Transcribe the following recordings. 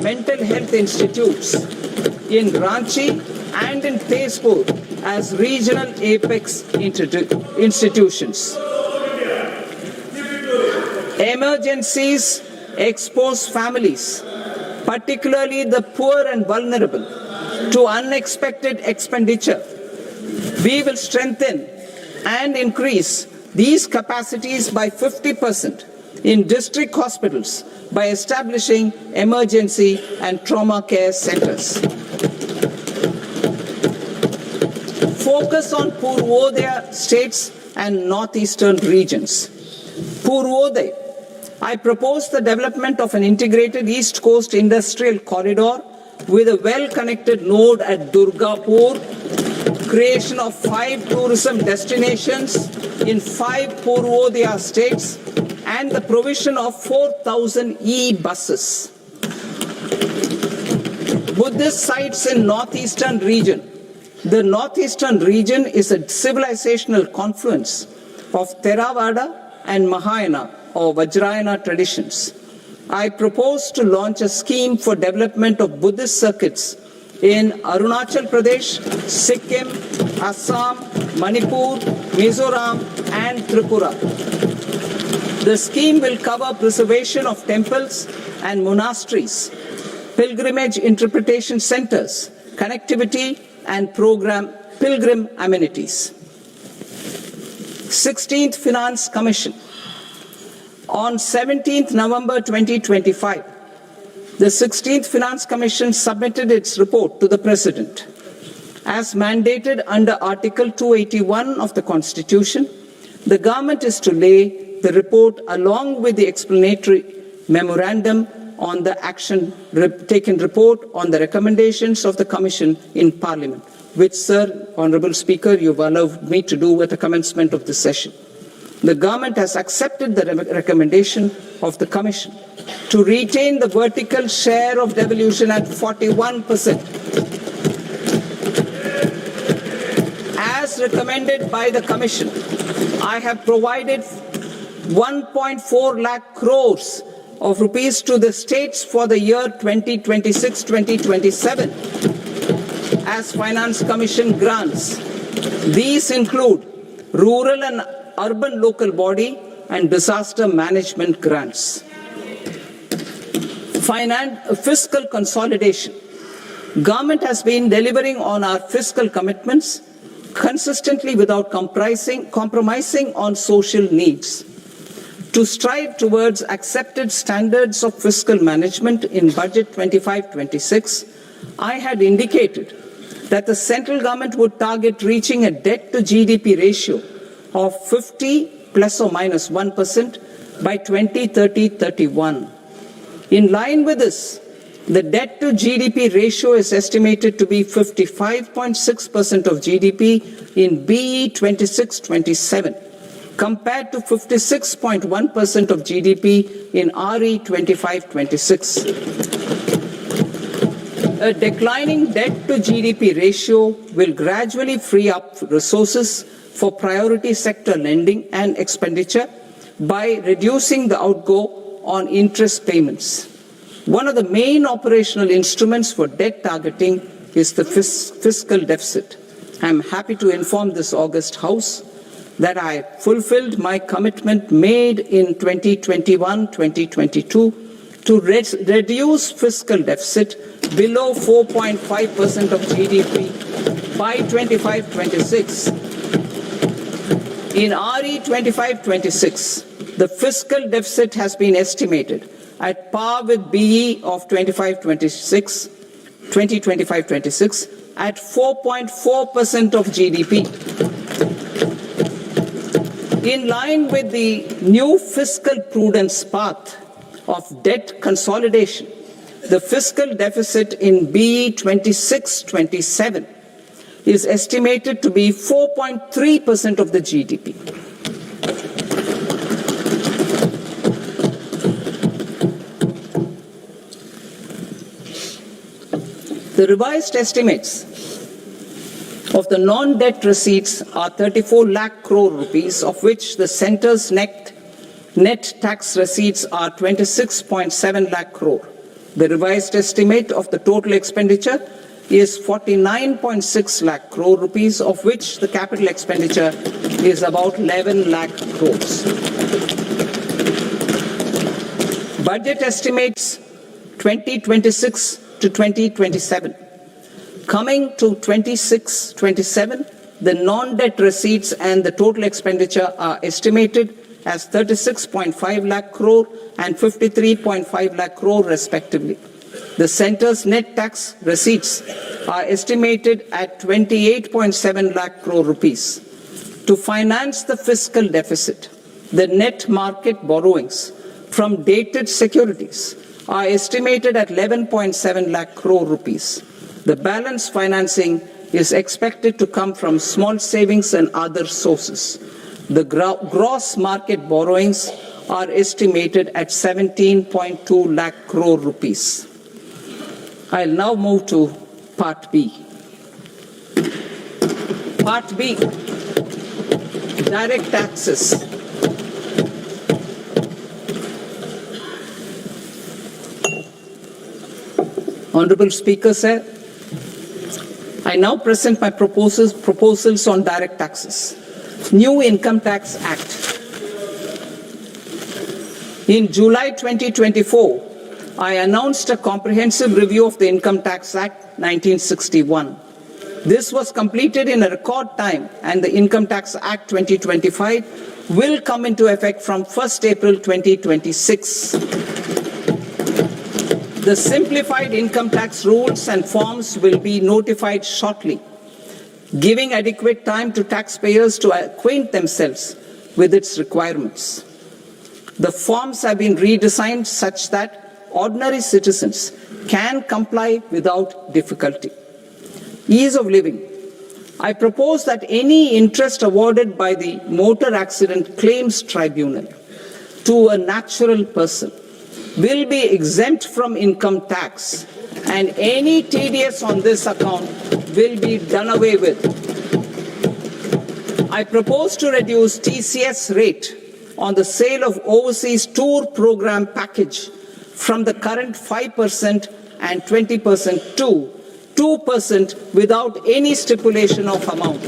mental health institutes in Ranchi and in Tezpur as regional apex institutions. Emergencies expose families, particularly the poor and vulnerable, to unexpected expenditure. We will strengthen and increase these capacities by 50% in district hospitals by establishing emergency and trauma care centers. Focus on Purvodaya states and northeastern regions. Purvodaya, I propose the development of an integrated East Coast industrial corridor with a well-connected node at Durgapur, creation of 5 tourism destinations in 5 Purvodaya states, and the provision of 4,000 e-buses. Buddhist sites in northeastern region. The northeastern region is a civilizational confluence of Theravada and Mahayana or Vajrayana traditions. I propose to launch a scheme for development of Buddhist circuits in Arunachal Pradesh, Sikkim, Assam, Manipur, Mizoram, and Tripura. The scheme will cover preservation of temples and monasteries, pilgrimage interpretation centers, connectivity, and pilgrim amenities. 16th Finance Commission. On 17th November 2025, the 16th Finance Commission submitted its report to the President. As mandated under Article 281 of the Constitution, the government is to lay the report along with the explanatory memorandum on the action taken report on the recommendations of the Commission in Parliament, which, Sir, Honourable Speaker, you've allowed me to do at the commencement of this session. The government has accepted the recommendation of the Commission to retain the vertical share of devolution at 41%. As recommended by the Commission, I have provided 1.4 lakh crores of rupees to the states for the year 2026-2027 as Finance Commission grants. These include rural and urban local body and disaster management grants. Fiscal consolidation. Government has been delivering on our fiscal commitments consistently without compromising on social needs. To strive towards accepted standards of fiscal management in Budget 25-26, I had indicated that the central government would target reaching a debt to GDP ratio of 50 plus or minus 1% by 2030-31. In line with this, the debt to GDP ratio is estimated to be 55.6% of GDP in BE 26-27, compared to 56.1% of GDP in RE 25-26. A declining debt to GDP ratio will gradually free up resources for priority sector lending and expenditure by reducing the outgo on interest payments. One of the main operational instruments for debt targeting is the fiscal deficit. I am happy to inform this august House that I fulfilled my commitment made in 2021-2022 to reduce fiscal deficit below 4.5% of GDP by 25-26. In RE 25-26, the fiscal deficit has been estimated at par with BE of 2025-26 at 4.4% of GDP. In line with the new fiscal prudence path of debt consolidation, the fiscal deficit in BE 26-27 is estimated to be 4.3% of the GDP. The revised estimates of the non-debt receipts are 34 lakh crore rupees, of which the centre's net tax receipts are 26.7 lakh crore. The revised estimate of the total expenditure is 49.6 lakh crore rupees, of which the capital expenditure is about 11 lakh crores. Budget estimates 2026 to 2027. Coming to 26-27, the non-debt receipts and the total expenditure are estimated as 36.5 lakh crore and 53.5 lakh crore respectively. The centre's net tax receipts are estimated at 28.7 lakh crore rupees. To finance the fiscal deficit, the net market borrowings from dated securities are estimated at 11.7 lakh crore rupees. The balance financing is expected to come from small savings and other sources. The gross market borrowings are estimated at 17.2 lakh crore rupees. I'll now move to Part B. Part B, direct taxes. Honorable Speaker, sir, I now present my proposals on direct taxes. New Income Tax Act. In July 2024, I announced a comprehensive review of the Income Tax Act 1961. This was completed in a record time, and the Income Tax Act 2025 will come into effect from 1st April 2026. The simplified income tax rules and forms will be notified shortly, giving adequate time to taxpayers to acquaint themselves with its requirements. The forms have been redesigned such that ordinary citizens can comply without difficulty. Ease of living. I propose that any interest awarded by the Motor Accident Claims Tribunal to a natural person will be exempt from income tax, and any TDS on this account will be done away with. I propose to reduce TCS rate on the sale of overseas tour program package from the current 5% and 20% to 2% without any stipulation of amount.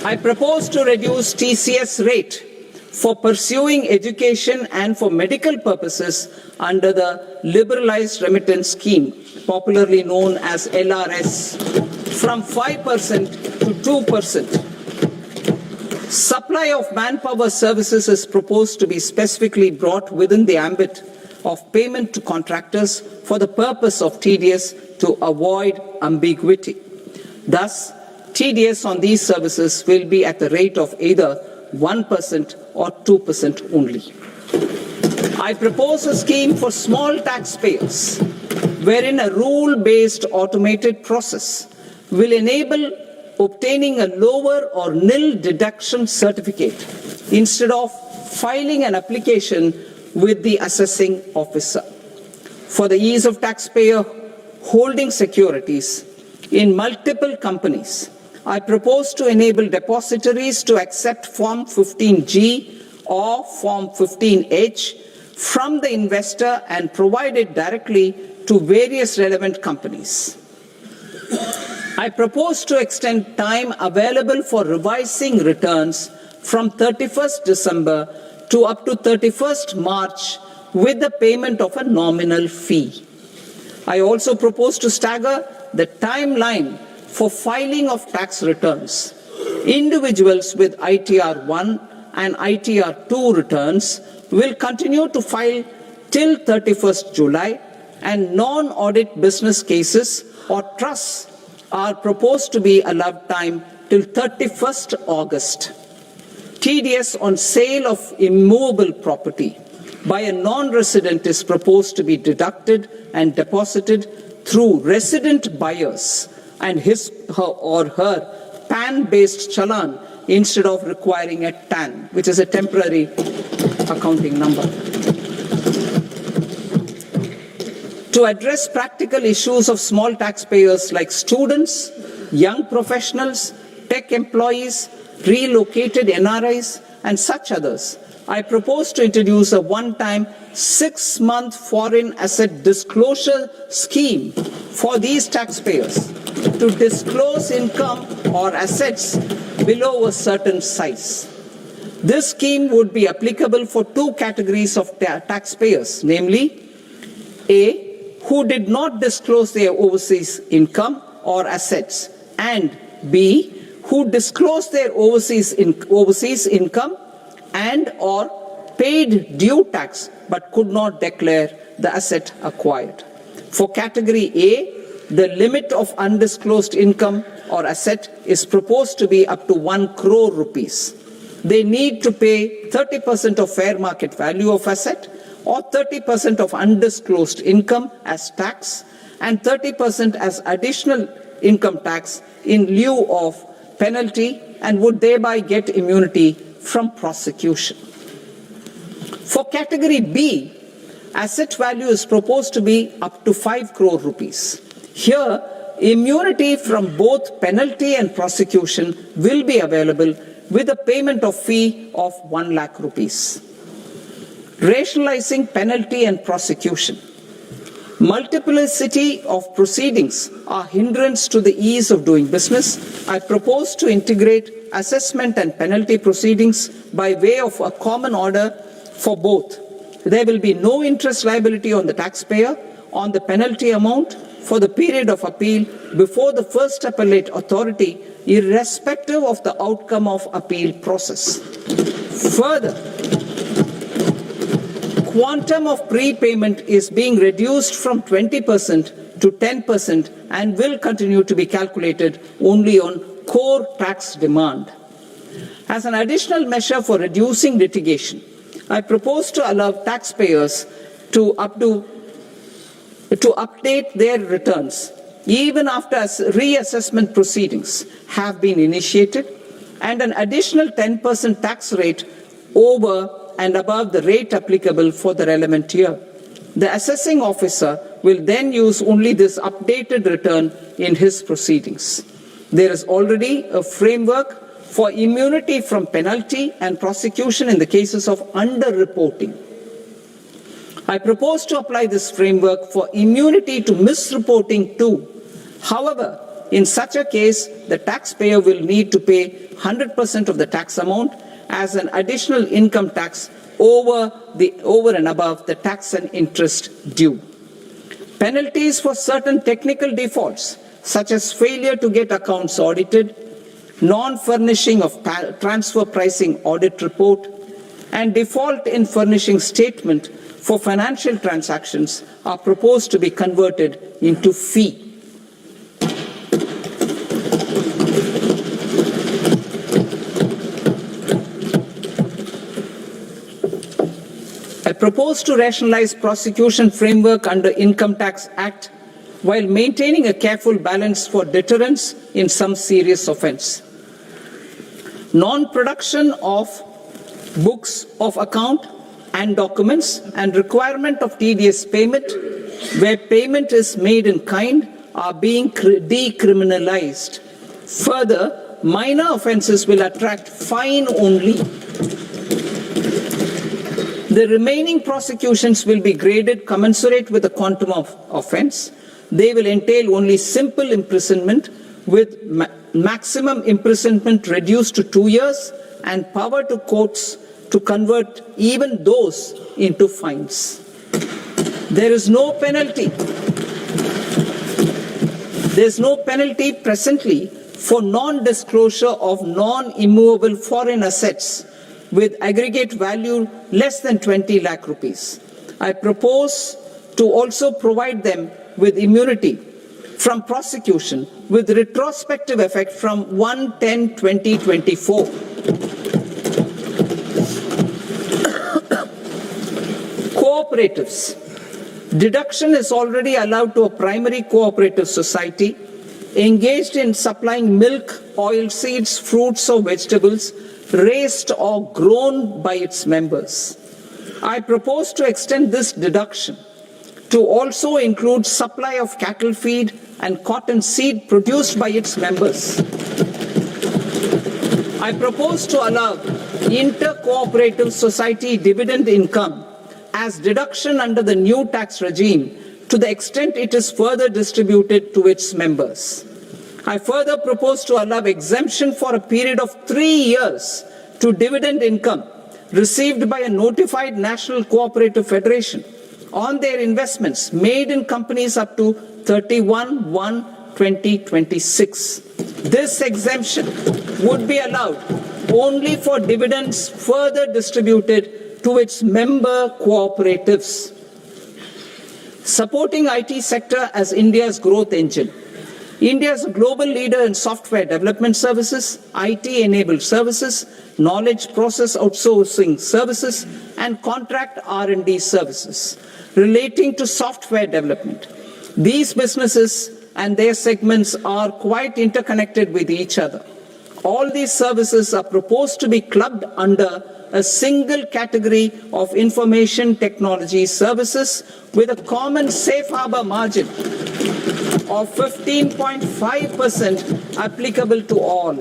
I propose to reduce TCS rate for pursuing education and for medical purposes under the Liberalized Remittance Scheme, popularly known as LRS, from 5% to 2%. Supply of manpower services is proposed to be specifically brought within the ambit of payment to contractors for the purpose of TDS to avoid ambiguity. Thus, TDS on these services will be at the rate of either 1% or 2% only. I propose a scheme for small taxpayers wherein a rule-based automated process will enable obtaining a lower or nil deduction certificate instead of filing an application with the assessing officer. For the ease of taxpayer holding securities in multiple companies, I propose to enable depositories to accept Form 15G or Form 15H from the investor and provide it directly to various relevant companies. I propose to extend time available for revising returns from 31st December to up to 31st March with the payment of a nominal fee. I also propose to stagger the timeline for filing of tax returns. Individuals with ITR 1 and ITR 2 returns will continue to file till 31st July, and non-audit business cases or trusts are proposed to be allowed time till 31st August. TDS on sale of immovable property by a non-resident is proposed to be deducted and deposited through resident buyers and his or her PAN-based challan instead of requiring a TAN, which is a temporary accounting number. To address practical issues of small taxpayers like students, young professionals, tech employees, relocated NRIs, and such others, I propose to introduce a one-time 6-month foreign asset disclosure scheme for these taxpayers to disclose income or assets below a certain size. This scheme would be applicable for two categories of taxpayers, namely A, who did not disclose their overseas income or assets, and B, who disclosed their overseas income and or paid due tax but could not declare the asset acquired. For category A, the limit of undisclosed income or asset is proposed to be up to 1 crore rupees. They need to pay 30% of fair market value of asset or 30% of undisclosed income as tax and 30% as additional income tax in lieu of penalty and would thereby get immunity from prosecution. For category B, asset value is proposed to be up to 5 crore rupees. Here, immunity from both penalty and prosecution will be available with a payment of fee of 1 lakh rupees. Rationalizing penalty and prosecution. Multiplicity of proceedings are hindrance to the ease of doing business. I propose to integrate assessment and penalty proceedings by way of a common order for both. There will be no interest liability on the taxpayer on the penalty amount for the period of appeal before the first appellate authority, irrespective of the outcome of appeal process. Further, quantum of prepayment is being reduced from 20% to 10% and will continue to be calculated only on core tax demand. As an additional measure for reducing litigation, I propose to allow taxpayers to update their returns even after reassessment proceedings have been initiated and an additional 10% tax rate over and above the rate applicable for the relevant year. The assessing officer will then use only this updated return in his proceedings. There is already a framework for immunity from penalty and prosecution in the cases of underreporting. I propose to apply this framework for immunity to misreporting too. However, in such a case, the taxpayer will need to pay 100% of the tax amount as an additional income tax over and above the tax and interest due. Penalties for certain technical defaults, such as failure to get accounts audited, non-furnishing of transfer pricing audit report, and default in furnishing statement for financial transactions are proposed to be converted into fee. I propose to rationalize prosecution framework under Income Tax Act while maintaining a careful balance for deterrence in some serious offence. Non-production of books of account and documents and requirement of TDS payment where payment is made in kind are being decriminalized. Further, minor offences will attract fine only. The remaining prosecutions will be graded commensurate with the quantum of offence. They will entail only simple imprisonment with maximum imprisonment reduced to 2 years and power to courts to convert even those into fines. There is no penalty. There is no penalty presently for non-disclosure of non-immovable foreign assets with aggregate value less than 20 lakh rupees. I propose to also provide them with immunity from prosecution with retrospective effect from 1/10/2024. Cooperatives. Deduction is already allowed to a primary cooperative society engaged in supplying milk, oilseeds, fruits or vegetables raised or grown by its members. I propose to extend this deduction to also include supply of cattle feed and cotton seed produced by its members. I propose to allow inter-cooperative society dividend income as deduction under the new tax regime to the extent it is further distributed to its members. I further propose to allow exemption for a period of 3 years to dividend income received by a notified national cooperative federation on their investments made in companies up to 31/1/2026. This exemption would be allowed only for dividends further distributed to its member cooperatives. Supporting IT sector as India's growth engine. India is a global leader in software development services, IT-enabled services, knowledge process outsourcing services, and contract R&D services relating to software development. These businesses and their segments are quite interconnected with each other. All these services are proposed to be clubbed under a single category of information technology services with a common safe harbor margin of 15.5% applicable to all.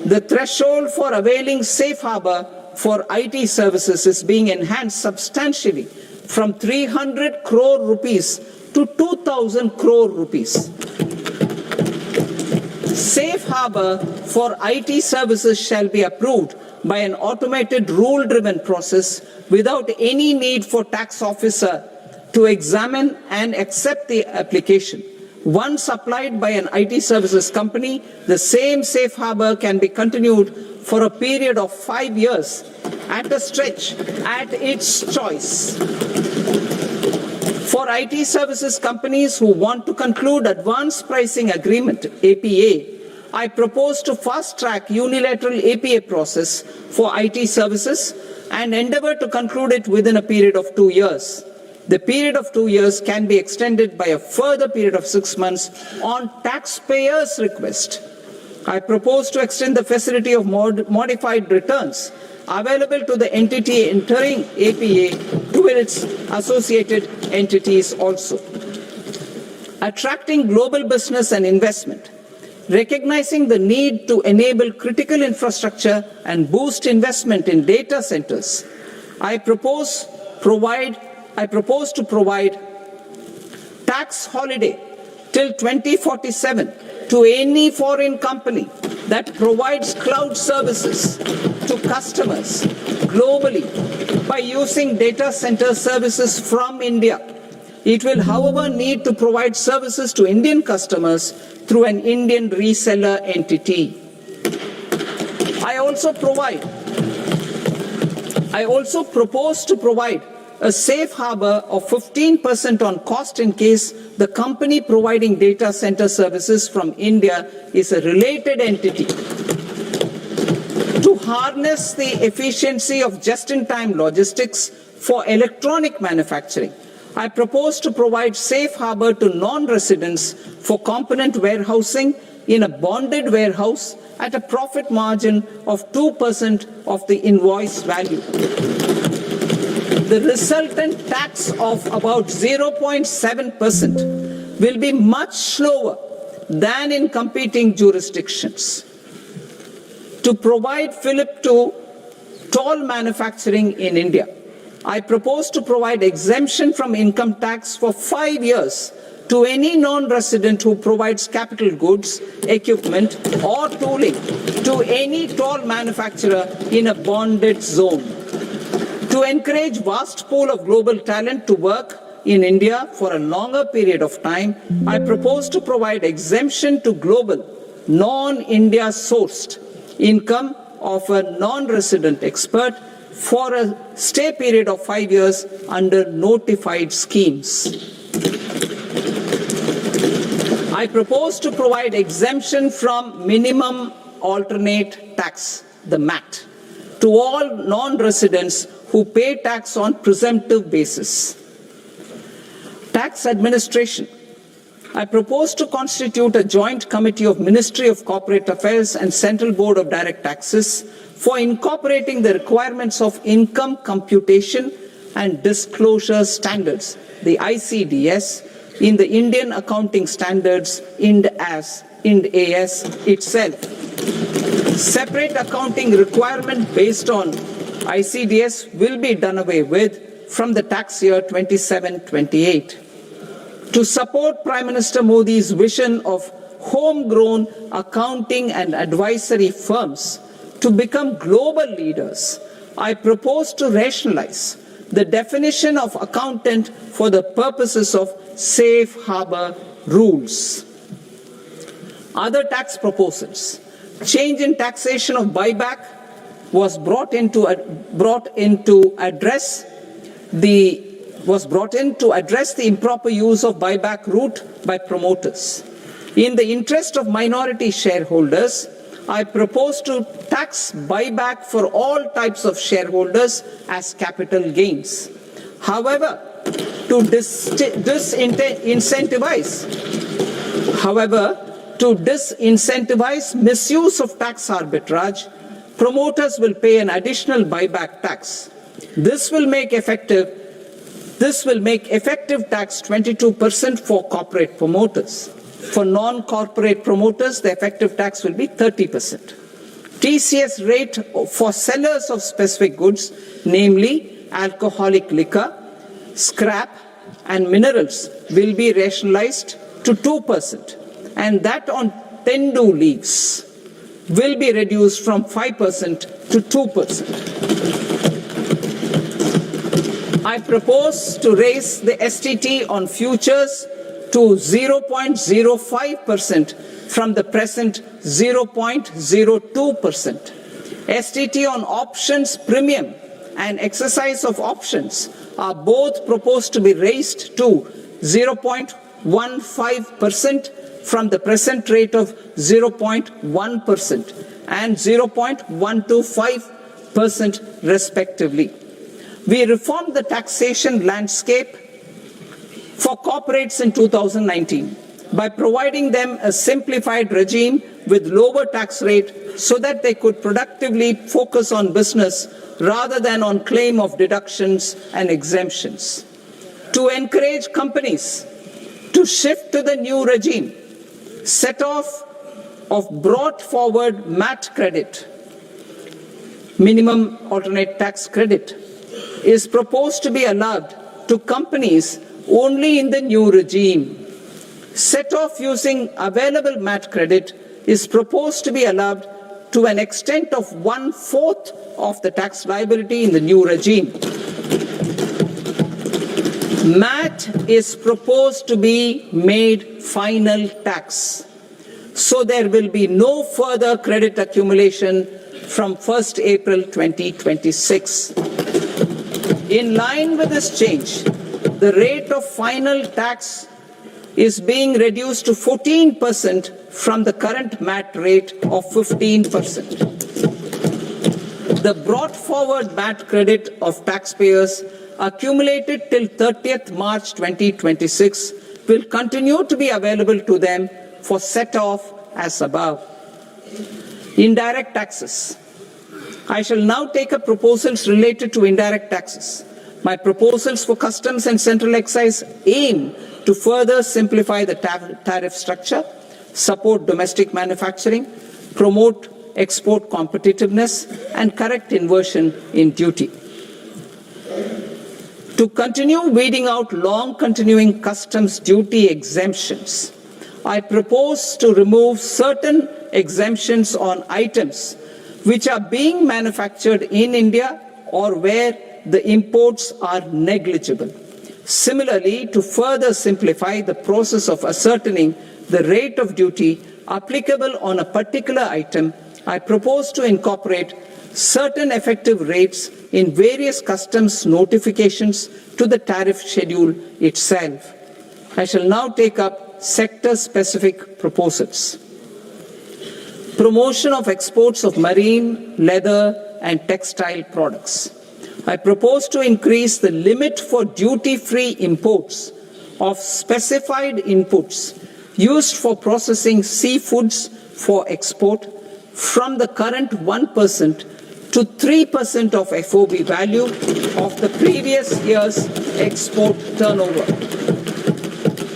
The threshold for availing safe harbor for IT services is being enhanced substantially from 300 crore rupees to 2,000 crore rupees. Safe harbor for IT services shall be approved by an automated rule-driven process without any need for tax officer to examine and accept the application. Once applied by an IT services company, the same safe harbor can be continued for a period of 5 years at a stretch at its choice. For IT services companies who want to conclude advanced pricing agreement, APA, I propose to fast-track unilateral APA process for IT services and endeavor to conclude it within a period of 2 years. The period of 2 years can be extended by a further period of 6 months on taxpayers' request. I propose to extend the facility of modified returns available to the entity entering APA to its associated entities also. Attracting global business and investment. Recognizing the need to enable critical infrastructure and boost investment in data centers, I propose to provide tax holiday till 2047 to any foreign company that provides cloud services to customers globally by using data center services from India. It will, however, need to provide services to Indian customers through an Indian reseller entity. I also propose to provide a safe harbor of 15% on cost in case the company providing data center services from India is a related entity. To harness the efficiency of just-in-time logistics for electronic manufacturing, I propose to provide safe harbor to non-residents for component warehousing in a bonded warehouse at a profit margin of 2% of the invoice value. The resultant tax of about 0.7% will be much lower than in competing jurisdictions. To provide fillip to toll manufacturing in India, I propose to provide exemption from income tax for 5 years to any non-resident who provides capital goods, equipment, or tooling to any toll manufacturer in a bonded zone. To encourage vast pool of global talent to work in India for a longer period of time, I propose to provide exemption to global, non-India sourced income of a non-resident expert for a stay period of 5 years under notified schemes. I propose to provide exemption from minimum alternate tax, the MAT, to all non-residents who pay tax on presumptive basis. Tax administration. I propose to constitute a joint committee of Ministry of Corporate Affairs and Central Board of Direct Taxes for incorporating the requirements of income computation and disclosure standards, the ICDS, in the Indian Accounting Standards, IND AS itself. Separate accounting requirement based on ICDS will be done away with from the tax year 27-28. To support Prime Minister Modi's vision of homegrown accounting and advisory firms to become global leaders, I propose to rationalize the definition of accountant for the purposes of safe harbor rules. Other tax proposals. Change in taxation of buyback was brought in to address the improper use of buyback route by promoters. In the interest of minority shareholders, I propose to tax buyback for all types of shareholders as capital gains. However, to disincentivize misuse of tax arbitrage, promoters will pay an additional buyback tax. This will make effective tax 22% for corporate promoters. For non-corporate promoters, the effective tax will be 30%. TCS rate for sellers of specific goods, namely alcoholic liquor, scrap, and minerals, will be rationalized to 2%, and that on tendu leaves will be reduced from 5% to 2%. I propose to raise the STT on futures to 0.05% from the present 0.02%. STT on options premium and exercise of options are both proposed to be raised to 0.15% from the present rate of 0.1% and 0.125% respectively. We reformed the taxation landscape for corporates in 2019 by providing them a simplified regime with lower tax rate so that they could productively focus on business rather than on claim of deductions and exemptions. To encourage companies to shift to the new regime, set off of brought forward MAT credit, minimum alternate tax credit, is proposed to be allowed to companies only in the new regime. Set off using available MAT credit is proposed to be allowed to an extent of 1/4 of the tax liability in the new regime. MAT is proposed to be made final tax, so there will be no further credit accumulation from 1st April 2026. In line with this change, the rate of final tax is being reduced to 14% from the current MAT rate of 15%. The brought forward MAT credit of taxpayers accumulated till 30th March 2026 will continue to be available to them for set-off as above. Indirect taxes. I shall now take up proposals related to indirect taxes. My proposals for customs and central excise aim to further simplify the tariff structure, support domestic manufacturing, promote export competitiveness, and correct inversion in duty. To continue weeding out long continuing customs duty exemptions, I propose to remove certain exemptions on items which are being manufactured in India or where the imports are negligible. Similarly, to further simplify the process of ascertaining the rate of duty applicable on a particular item, I propose to incorporate certain effective rates in various customs notifications to the tariff schedule itself. I shall now take up sector-specific proposals. Promotion of exports of marine, leather, and textile products. I propose to increase the limit for duty-free imports of specified inputs used for processing seafoods for export from the current 1% to 3% of FOB value of the previous year's export turnover.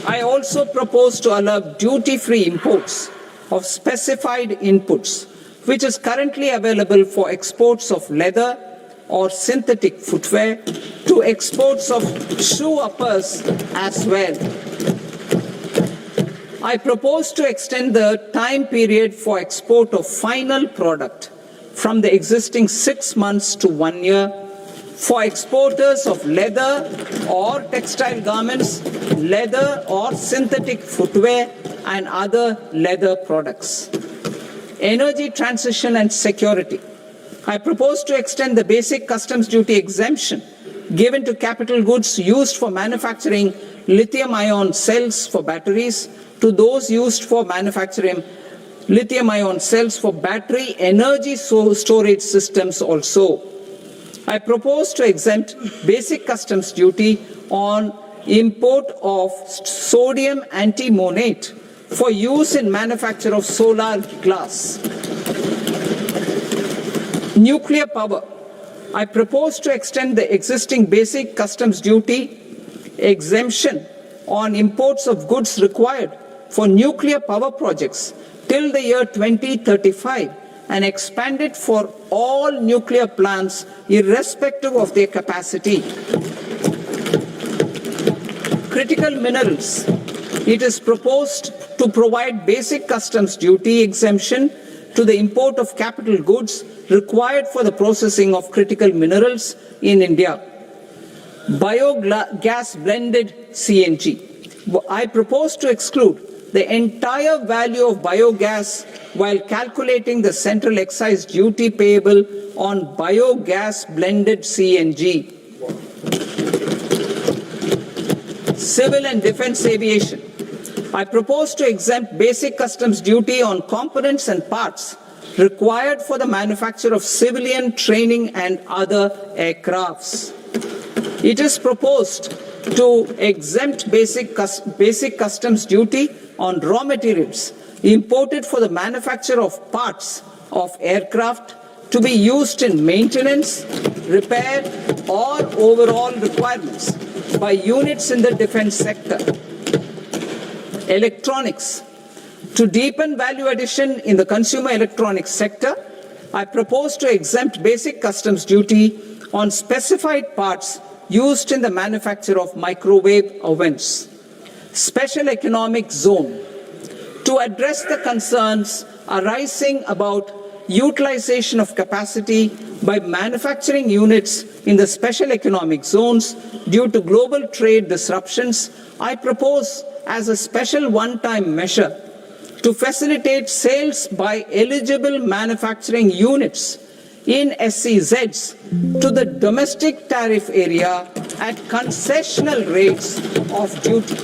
I also propose to allow duty-free imports of specified inputs which is currently available for exports of leather or synthetic footwear to exports of shoe uppers as well. I propose to extend the time period for export of final product from the existing 6 months to 1 year for exporters of leather or textile garments, leather or synthetic footwear, and other leather products. Energy transition and security. I propose to extend the basic customs duty exemption given to capital goods used for manufacturing lithium-ion cells for batteries to those used for manufacturing lithium-ion cells for battery energy storage systems also. I propose to exempt basic customs duty on import of sodium antimonate for use in manufacture of solar glass. Nuclear power. I propose to extend the existing basic customs duty exemption on imports of goods required for nuclear power projects till the year 2035 and expand it for all nuclear plants irrespective of their capacity. Critical minerals. It is proposed to provide basic customs duty exemption to the import of capital goods required for the processing of critical minerals in India. Biogas blended CNG. I propose to exclude the entire value of biogas while calculating the central excise duty payable on biogas blended CNG. Civil and defense aviation. I propose to exempt basic customs duty on components and parts required for the manufacture of civilian training and other aircrafts. It is proposed to exempt basic customs duty on raw materials imported for the manufacture of parts of aircraft to be used in maintenance, repair, or overall requirements by units in the defense sector. Electronics. To deepen value addition in the consumer electronics sector, I propose to exempt basic customs duty on specified parts used in the manufacture of microwave ovens. Special economic zone. To address the concerns arising about utilization of capacity by manufacturing units in the special economic zones due to global trade disruptions, I propose as a special one-time measure to facilitate sales by eligible manufacturing units in SEZs to the domestic tariff area at concessional rates of duty.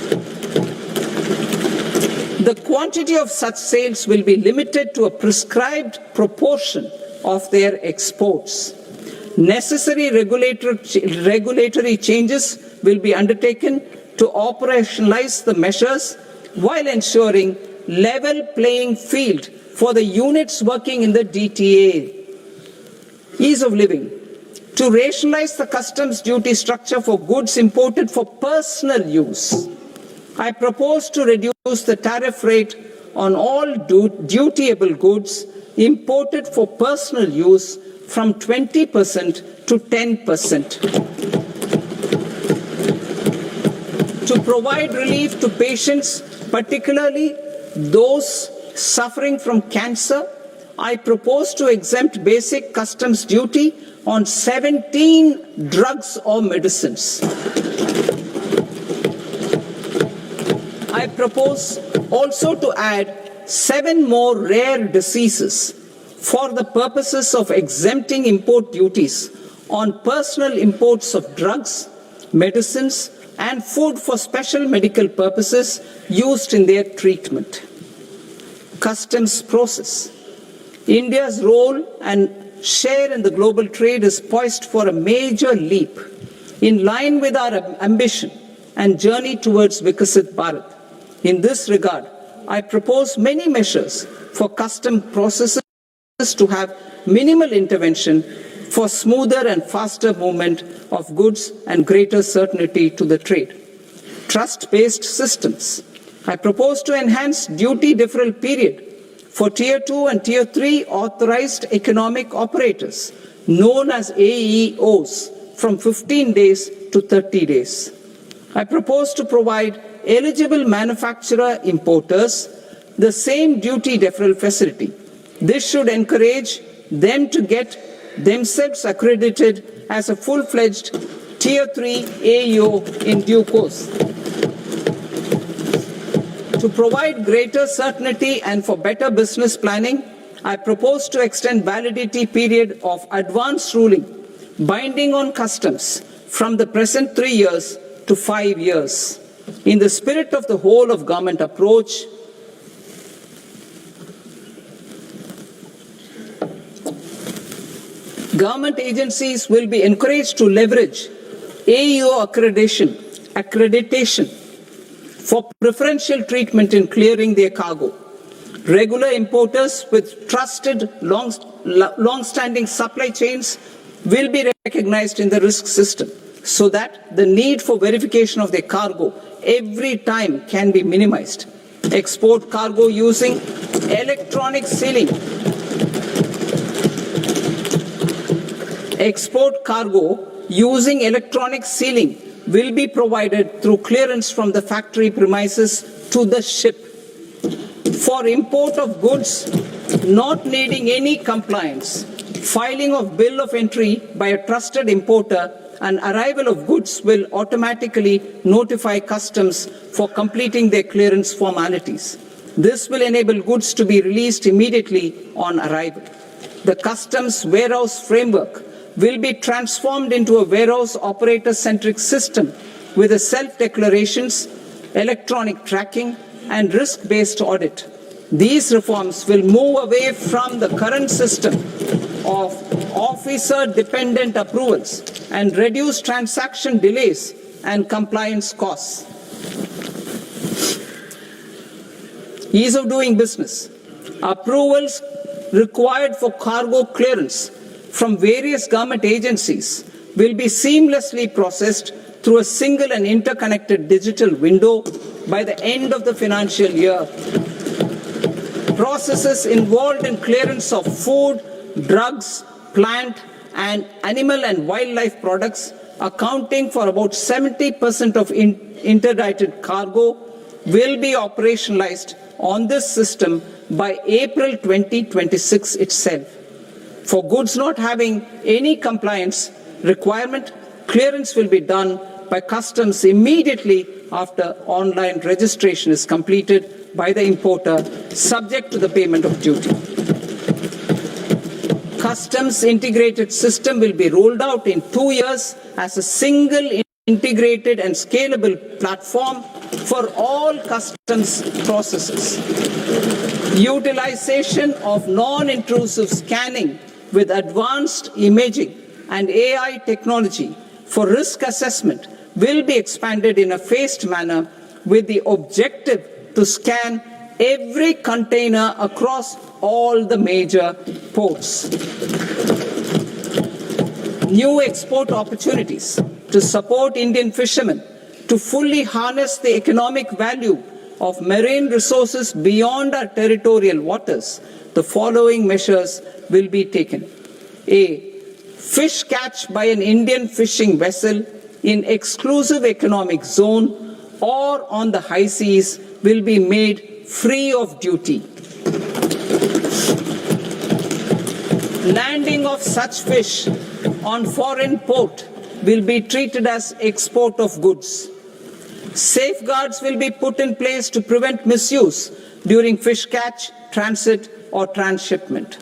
The quantity of such sales will be limited to a prescribed proportion of their exports. Necessary regulatory changes will be undertaken to operationalize the measures while ensuring level playing field for the units working in the DTA. Ease of living. To rationalize the customs duty structure for goods imported for personal use, I propose to reduce the tariff rate on all dutiable goods imported for personal use from 20% to 10%. To provide relief to patients, particularly those suffering from cancer, I propose to exempt basic customs duty on 17 drugs or medicines. I propose also to add 7 more rare diseases for the purposes of exempting import duties on personal imports of drugs, medicines, and food for special medical purposes used in their treatment. Customs process. India's role and share in the global trade is poised for a major leap in line with our ambition and journey towards Viksit Bharat. In this regard, I propose many measures for custom processes to have minimal intervention for smoother and faster movement of goods and greater certainty to the trade. Trust-based systems. I propose to enhance duty deferral period for Tier 2 and Tier 3 authorized economic operators, known as AEOs, from 15 days to 30 days. I propose to provide eligible manufacturer importers the same duty deferral facility. This should encourage them to get themselves accredited as a full-fledged Tier 3 AEO in due course. To provide greater certainty and for better business planning, I propose to extend validity period of advance ruling binding on customs from the present 3 years to 5 years. In the spirit of the whole of government approach, government agencies will be encouraged to leverage AEO accreditation for preferential treatment in clearing their cargo. Regular importers with trusted long-standing supply chains will be recognized in the risk system so that the need for verification of their cargo every time can be minimized. Export cargo using electronic sealing. Export cargo using electronic sealing will be provided through clearance from the factory premises to the ship. For import of goods not needing any compliance, filing of bill of entry by a trusted importer and arrival of goods will automatically notify customs for completing their clearance formalities. This will enable goods to be released immediately on arrival. The customs warehouse framework will be transformed into a warehouse operator-centric system with a self-declarations, electronic tracking, and risk-based audit. These reforms will move away from the current system of officer-dependent approvals and reduce transaction delays and compliance costs. Ease of doing business. Approvals required for cargo clearance from various government agencies will be seamlessly processed through a single and interconnected digital window by the end of the financial year. Processes involved in clearance of food, drugs, plant, and animal and wildlife products, accounting for about 70% of interdicted cargo, will be operationalized on this system by April 2026 itself. For goods not having any compliance requirement, clearance will be done by customs immediately after online registration is completed by the importer, subject to the payment of duty. Customs integrated system will be rolled out in 2 years as a single integrated and scalable platform for all customs processes. Utilization of non-intrusive scanning with advanced imaging and AI technology for risk assessment will be expanded in a phased manner with the objective to scan every container across all the major ports. New export opportunities to support Indian fishermen to fully harness the economic value of marine resources beyond our territorial waters. The following measures will be taken. A. Fish catch by an Indian fishing vessel in exclusive economic zone or on the high seas will be made free of duty. Landing of such fish on foreign port will be treated as export of goods. Safeguards will be put in place to prevent misuse during fish catch, transit, or transshipment.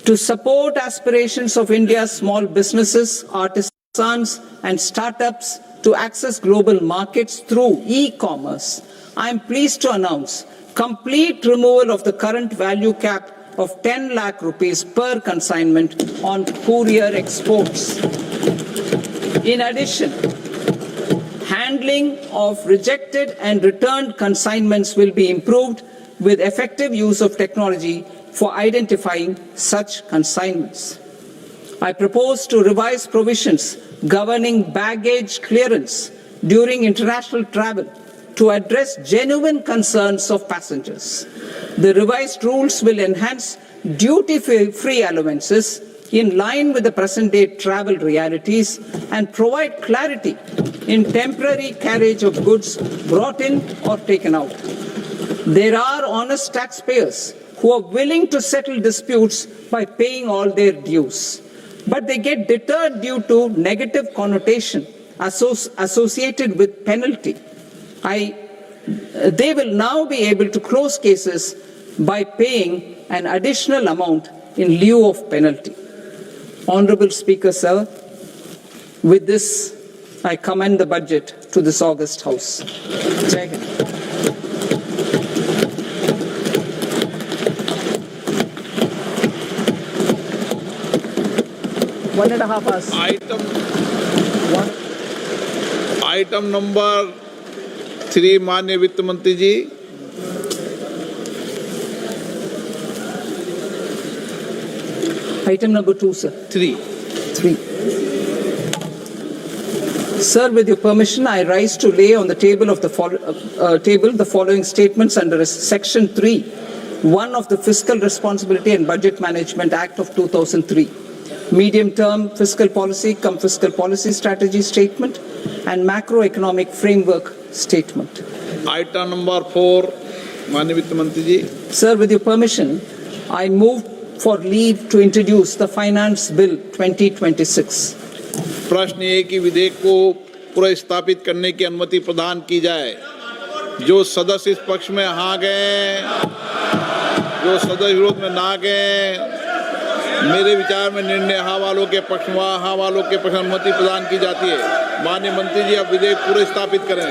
To support aspirations of India's small businesses, artisans, and startups to access global markets through e-commerce, I am pleased to announce complete removal of the current value cap of 10 lakh rupees per consignment on courier exports. In addition, handling of rejected and returned consignments will be improved with effective use of technology for identifying such consignments. I propose to revise provisions governing baggage clearance during international travel to address genuine concerns of passengers. The revised rules will enhance duty-free allowances in line with the present-day travel realities and provide clarity in temporary carriage of goods brought in or taken out. There are honest taxpayers who are willing to settle disputes by paying all their dues, but they get deterred due to negative connotation associated with penalty. They will now be able to close cases by paying an additional amount in lieu of penalty. Honorable Speaker, sir, with this, I commend the budget to this august House. Jai Hind. One and a half hours. Item number 3 माननीय वित्त मंत्री जी। Item number 2, sir. 3. Sir, with your permission, I rise to lay on the table of the table the following statements under Section 3(1) of the Fiscal Responsibility and Budget Management Act of 2003. Medium-term fiscal policy, fiscal policy strategy statement, and macroeconomic framework statement. Item number 4 माननीय वित्त मंत्री जी। Sir, with your permission, I move for leave to introduce the Finance Bill 2026. प्रश्न ये कि विधेयक को पुनर्स्थापित करने की अनुमति प्रदान की जाए। जो सदस्य इस पक्ष में हाँ गए, जो सदस्य विरोध में ना गए, मेरे विचार में निर्णय हाँ वालों के पक्ष में हाँ वालों के पक्ष में अनुमति प्रदान की जाती है। माननीय मंत्री जी, अब विधेयक पुनर्स्थापित करें।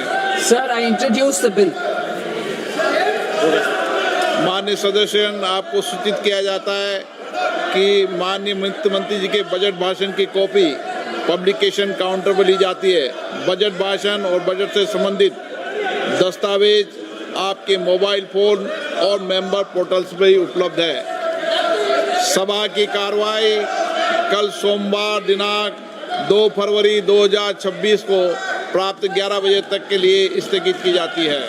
Sir, I introduce the bill. माननीय सदस्य, आपको सूचित किया जाता है कि माननीय वित्त मंत्री जी के बजट भाषण की कॉपी पब्लिकेशन काउंटर पर ली जाती है। बजट भाषण और बजट से संबंधित दस्तावेज आपके मोबाइल फोन और मेंबर पोर्टल्स पर ही उपलब्ध है। सभा की कार्रवाई कल सोमवार दिनांक 2 फरवरी 2026 को प्राप्त 11 बजे तक के लिए स्थगित की जाती है।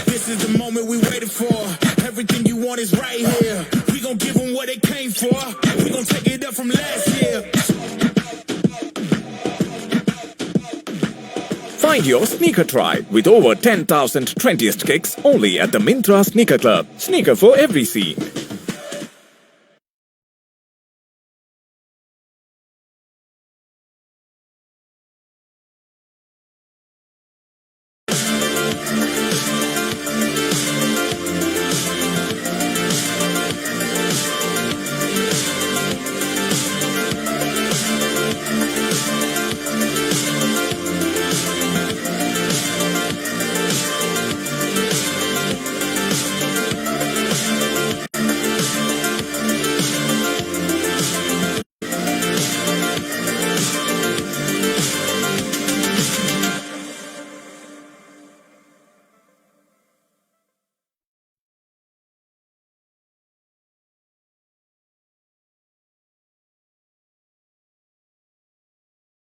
This is the moment we waited for. Everything you want is right here. We gon' give them what they came for. We gon' take it up from last year. Find your sneaker tribe with over 10,000 trendiest kicks only at the Mintra Sneaker Club. Sneaker for every scene.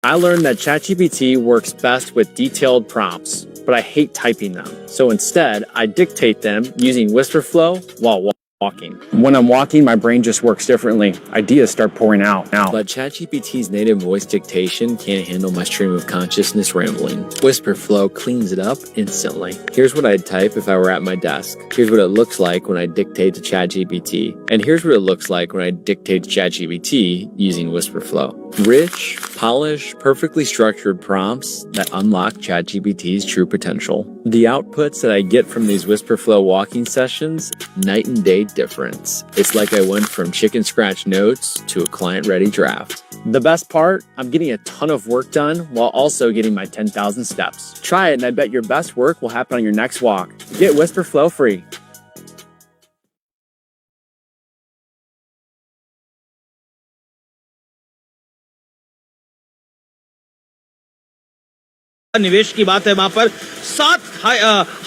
I learned that ChatGPT works best with detailed prompts, but I hate typing them. So instead, I dictate them using WhisperFlow while walking. When I'm walking, my brain just works differently. Ideas start pouring out. But ChatGPT's native voice dictation can't handle my stream of consciousness rambling. WhisperFlow cleans it up instantly. Here's what I'd type if I were at my desk. Here's what it looks like when I dictate to ChatGPT. And here's what it looks like when I dictate to ChatGPT using WhisperFlow. Rich, polished, perfectly structured prompts that unlock ChatGPT's true potential. The outputs that I get from these WhisperFlow walking sessions, night and day difference. It's like I went from chicken scratch notes to a client-ready draft. The best part, I'm getting a ton of work done while also getting my 10,000 steps. Try it and I bet your best work will happen on your next walk. Get WhisperFlow free. निवेश की बात है, वहां पर 7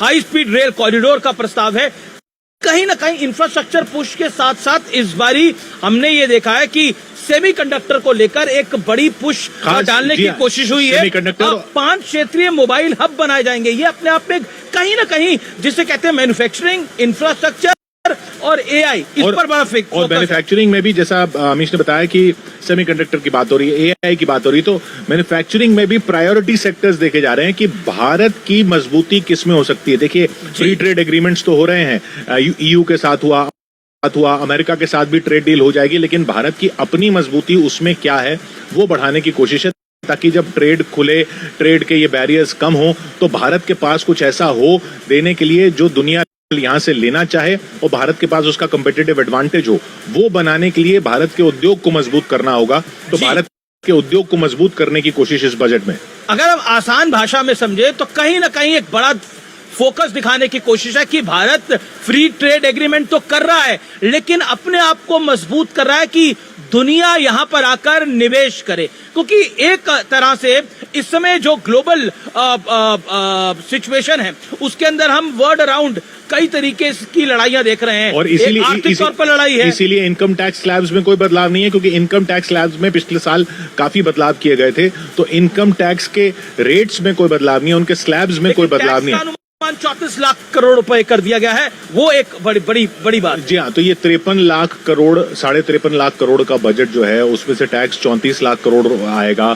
high speed rail corridor का प्रस्ताव है। कहीं ना कहीं इंफ्रास्ट्रक्चर पुश के साथ साथ इस बारी हमने ये देखा है कि सेमीकंडक्टर को लेकर एक बड़ी पुश डालने की कोशिश हुई है। 5 क्षेत्रीय मोबाइल हब बनाए जाएंगे। ये अपने आप में कहीं ना कहीं जिसे कहते हैं मैन्युफैक्चरिंग, इंफ्रास्ट्रक्चर और एआई, इस पर बड़ा फोकस और मैन्युफैक्चरिंग में भी, जैसा अमीश ने बताया कि सेमीकंडक्टर की बात हो रही है, एआई की बात हो रही है, तो मैन्युफैक्चरिंग में भी प्रायोरिटी सेक्टर्स देखे जा रहे हैं कि भारत की मजबूती किस में हो सकती है। देखिए, फ्री ट्रेड एग्रीमेंट्स तो हो रहे हैं, ईयू के साथ हुआ, अमेरिका के साथ भी ट्रेड डील हो जाएगी, लेकिन भारत की अपनी मजबूती उसमें क्या है वो बढ़ाने की कोशिश है, ताकि जब ट्रेड खुले, ट्रेड के ये बैरियर्स कम हो, तो भारत के पास कुछ ऐसा हो देने के लिए जो दुनिया यहां से लेना चाहे और भारत के पास उसका कंपेटिटिव एडवांटेज हो। वो बनाने के लिए भारत के उद्योग को मजबूत करना होगा। तो भारत के उद्योग को मजबूत करने की कोशिश इस बजट में, अगर हम आसान भाषा में समझे तो कहीं ना कहीं एक बड़ा फोकस दिखाने की कोशिश है कि भारत फ्री ट्रेड एग्रीमेंट तो कर रहा है, लेकिन अपने आप को मजबूत कर रहा है कि दुनिया यहां पर आकर निवेश करे। क्योंकि एक तरह से इस समय जो ग्लोबल सिचुएशन है उसके अंदर हम वर्ल्ड अराउंड कई तरीके की लड़ाइयां देख रहे हैं, और इसीलिए आर्थिक तौर पर लड़ाई है। इसीलिए इनकम टैक्स स्लैब्स में कोई बदलाव नहीं है, क्योंकि इनकम टैक्स स्लैब्स में पिछले साल काफी बदलाव किए गए थे। तो इनकम टैक्स के रेट्स में कोई बदलाव नहीं है, उनके स्लैब्स में कोई बदलाव नहीं है। 34 लाख करोड़ रुपए कर दिया गया है, वो एक बड़ी बात। जी हाँ, तो ये 53 लाख करोड़, 53.5 लाख करोड़ का बजट जो है उसमें से टैक्स 34 लाख करोड़ आएगा।